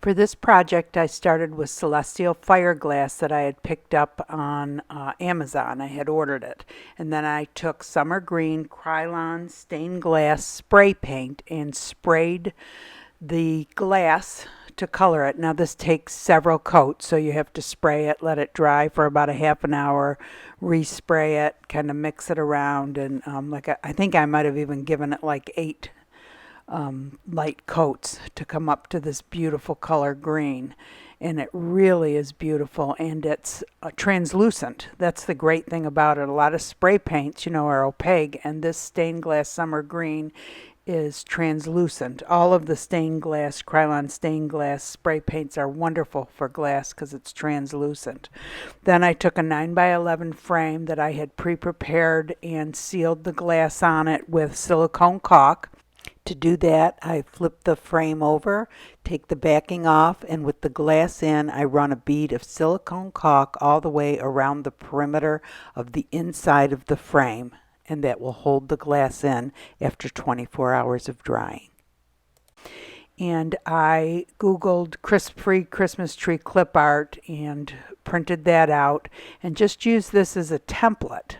For this project, I started with Celestial Fire Glass that I had picked up on Amazon. I had ordered it. And then I took Summer Green Krylon stained glass spray paint and sprayed the glass to color it. Now this takes several coats, so you have to spray it, let it dry for about a half an hour, respray it, kind of mix it around, and I think I might have even given it like 8 light coats to come up to this beautiful color green. And it really is beautiful, and it's translucent. That's the great thing about it. A lot of spray paints, are opaque, and this stained glass summer green is translucent. All of the stained glass, Krylon stained glass spray paints are wonderful for glass because it's translucent. Then I took a 9x11 frame that I had pre-prepared and sealed the glass on it with silicone caulk. To do that, I flip the frame over, take the backing off, and with the glass in, I run a bead of silicone caulk all the way around the perimeter of the inside of the frame, and that will hold the glass in after 24 hours of drying. And I Googled crisp-free Christmas tree clip art and printed that out and just used this as a template.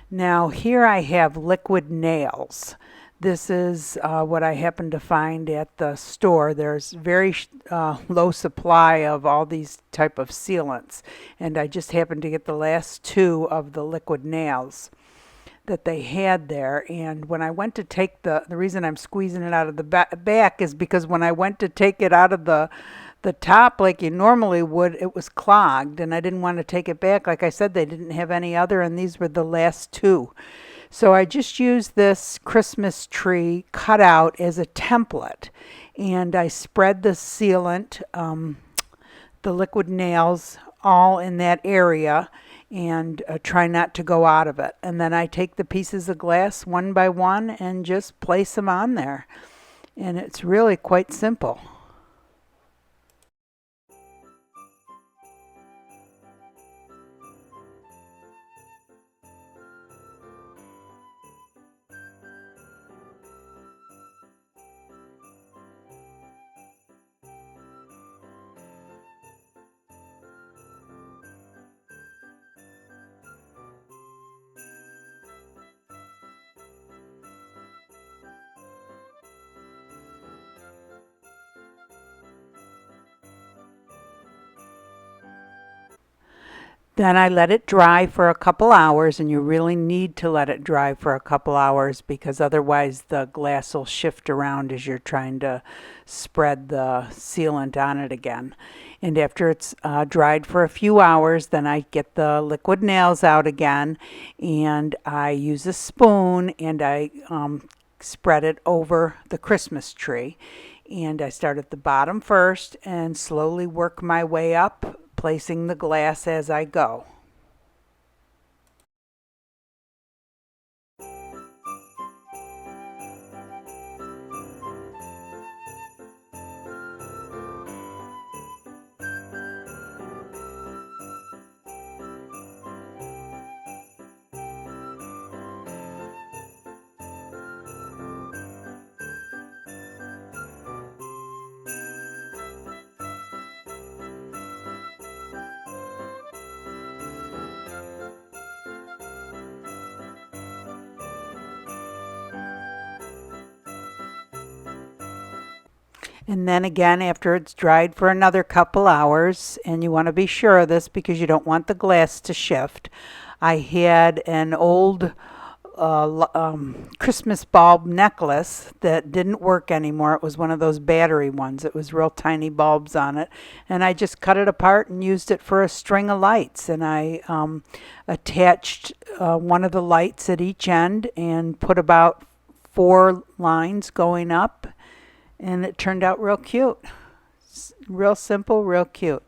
Now here I have liquid nails. This is what I happened to find at the store. There's very low supply of all these type of sealants, and I just happened to get the last 2 of the liquid nails that they had there. And when I went to take the reason I'm squeezing it out of the back is because when I went to take it out of the top like you normally would, it was clogged, and I didn't want to take it back. Like I said, they didn't have any other, and these were the last 2. So I just used this Christmas tree cutout as a template, and I spread the sealant, the liquid nails, all in that area, and try not to go out of it. And then I take the pieces of glass one by one and just place them on there. And it's really quite simple. Then I let it dry for a couple hours, and you really need to let it dry for a couple hours because otherwise the glass will shift around as you're trying to spread the sealant on it again. And after it's dried for a few hours, then I get the liquid nails out again, and I use a spoon and I spread it over the Christmas tree. And I start at the bottom first and slowly work my way up, placing the glass as I go. And then again, after it's dried for another couple hours, and you want to be sure of this because you don't want the glass to shift, I had an old Christmas bulb necklace that didn't work anymore. It was one of those battery ones. It was real tiny bulbs on it. And I just cut it apart and used it for a string of lights. And I attached one of the lights at each end and put about 4 lines going up. And it turned out real cute. Real simple, real cute.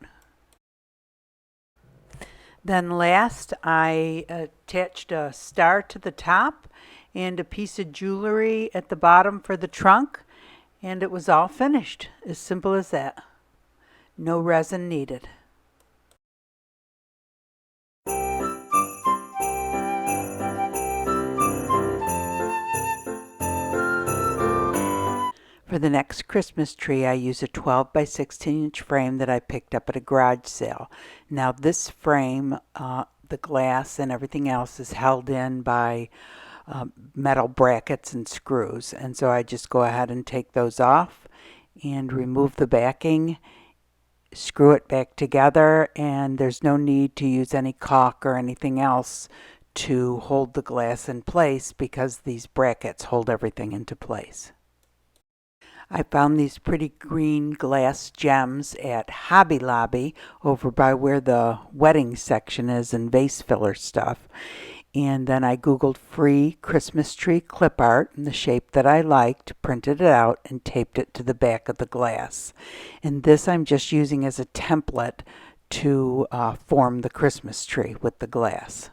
Then last, I attached a star to the top and a piece of jewelry at the bottom for the trunk, and it was all finished. As simple as that. No resin needed. For the next Christmas tree, I use a 12 by 16 inch frame that I picked up at a garage sale. Now this frame, the glass and everything else is held in by metal brackets and screws, and so I just go ahead and take those off and remove the backing, screw it back together, and there's no need to use any caulk or anything else to hold the glass in place because these brackets hold everything into place. I found these pretty green glass gems at Hobby Lobby over by where the wedding section is and vase filler stuff. And then I Googled free Christmas tree clip art in the shape that I liked, printed it out, and taped it to the back of the glass. And this I'm just using as a template to form the Christmas tree with the glass.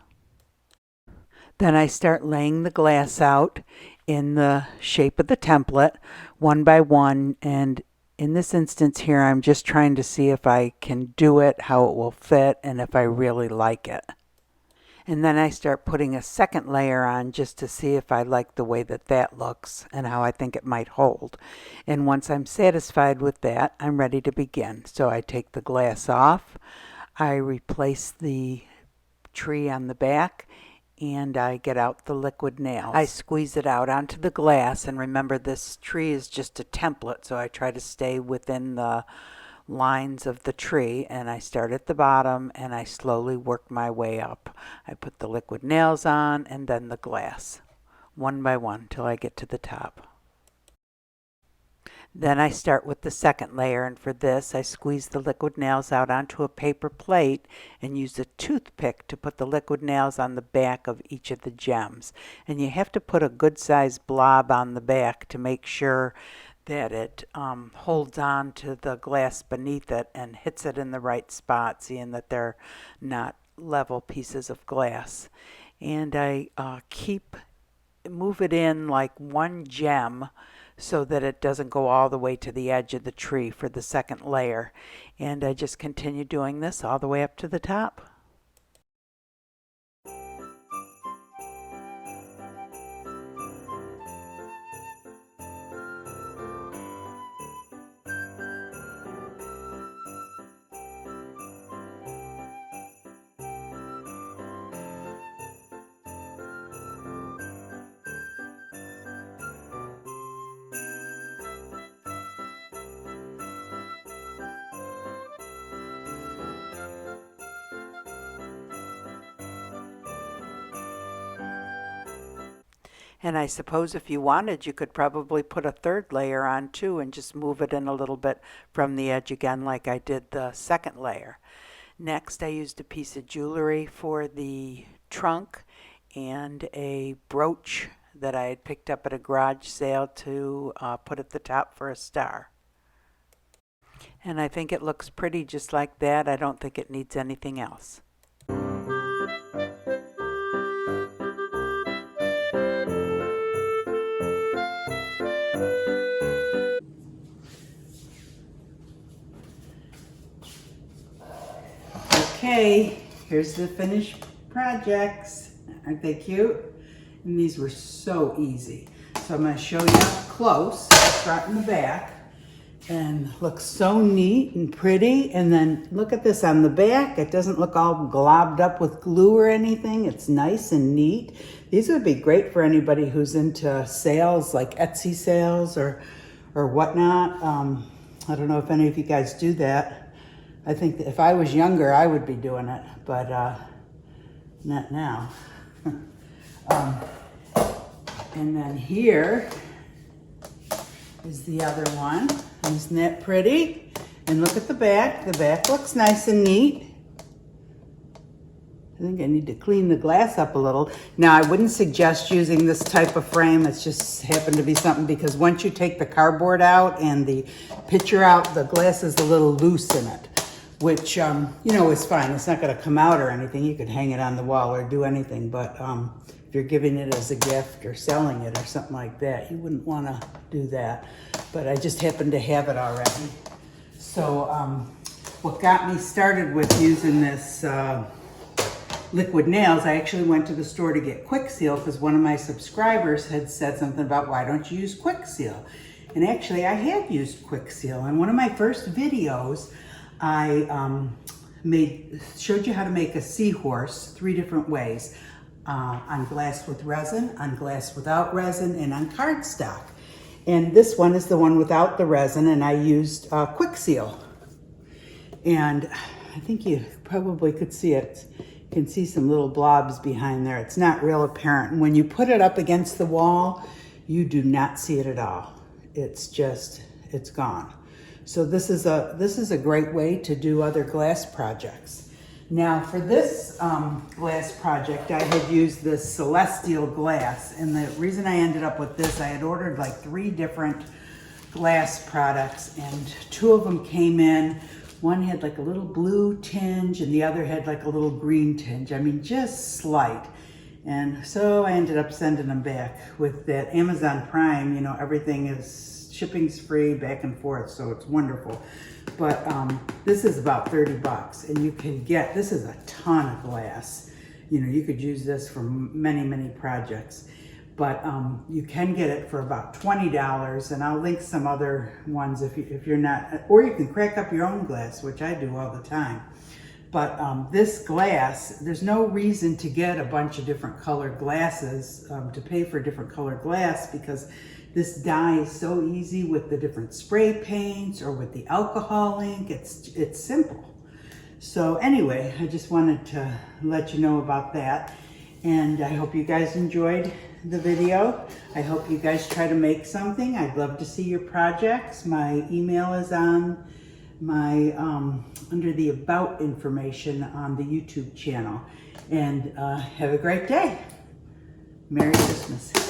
Then I start laying the glass out in the shape of the template, one by one, and in this instance here I'm just trying to see if I can do it, how it will fit, and if I really like it. And then I start putting a second layer on just to see if I like the way that that looks and how I think it might hold. And once I'm satisfied with that, I'm ready to begin. So I take the glass off, I replace the tree on the back, and I get out the liquid nails. I squeeze it out onto the glass, and remember this tree is just a template, so I try to stay within the lines of the tree, and I start at the bottom and I slowly work my way up. I put the liquid nails on and then the glass, one by one till I get to the top. Then I start with the second layer, and for this I squeeze the liquid nails out onto a paper plate and use a toothpick to put the liquid nails on the back of each of the gems. And you have to put a good sized blob on the back to make sure that it holds on to the glass beneath it and hits it in the right spot, seeing that they're not level pieces of glass. And I move it in like one gem so that it doesn't go all the way to the edge of the tree for the second layer. And I just continue doing this all the way up to the top. And I suppose if you wanted, you could probably put a third layer on too and just move it in a little bit from the edge again like I did the second layer. Next, I used a piece of jewelry for the trunk and a brooch that I had picked up at a garage sale to put at the top for a star. And I think it looks pretty just like that. I don't think it needs anything else. Okay, here's the finished projects. Aren't they cute? And these were so easy. So I'm going to show you up close, front and the back, and looks so neat and pretty. And then look at this on the back. It doesn't look all globbed up with glue or anything. It's nice and neat. These would be great for anybody who's into sales, like Etsy sales or whatnot. I don't know if any of you guys do that. I think that if I was younger, I would be doing it, but not now. And then here is the other one. Isn't that pretty? And look at the back. The back looks nice and neat. I think I need to clean the glass up a little. Now, I wouldn't suggest using this type of frame. It's just happened to be something because once you take the cardboard out and the picture out, the glass is a little loose in it, which, you know, is fine. It's not going to come out or anything. You could hang it on the wall or do anything, but if you're giving it as a gift or selling it or something like that, you wouldn't want to do that. But I just happen to have it already. So what got me started with using this liquid nails, I actually went to the store to get Quick Seal because one of my subscribers had said something about why don't you use Quick Seal? And actually I had used Quick Seal. In one of my first videos, I showed you how to make a seahorse 3 different ways. On glass with resin, on glass without resin, and on cardstock. And this one is the one without the resin, and I used Quick Seal. And I think you probably could see it. You can see some little blobs behind there. It's not real apparent. And when you put it up against the wall, you do not see it at all. It's just, it's gone. So this is a great way to do other glass projects. Now for this glass project, I had used this Celestial glass, and the reason I ended up with this, I had ordered like 3 different glass products, and 2 of them came in. One had like a little blue tinge, and the other had like a little green tinge. I mean, just slight. And so I ended up sending them back. With that Amazon Prime, you know, everything is, shipping's free, back and forth, so it's wonderful. But this is about 30 bucks, and you can get, this is a ton of glass. You know, you could use this for many, many projects. But you can get it for about $20, and I'll link some other ones if you're not, or you can crack up your own glass, which I do all the time. But this glass, there's no reason to get a bunch of different colored glasses, to pay for different colored glass, because this dye is so easy with the different spray paints or with the alcohol ink. It's simple. So anyway, I just wanted to let you know about that. And I hope you guys enjoyed the video. I hope you guys try to make something. I'd love to see your projects. My email is on my under the about information on the YouTube channel. And have a great day. Merry Christmas.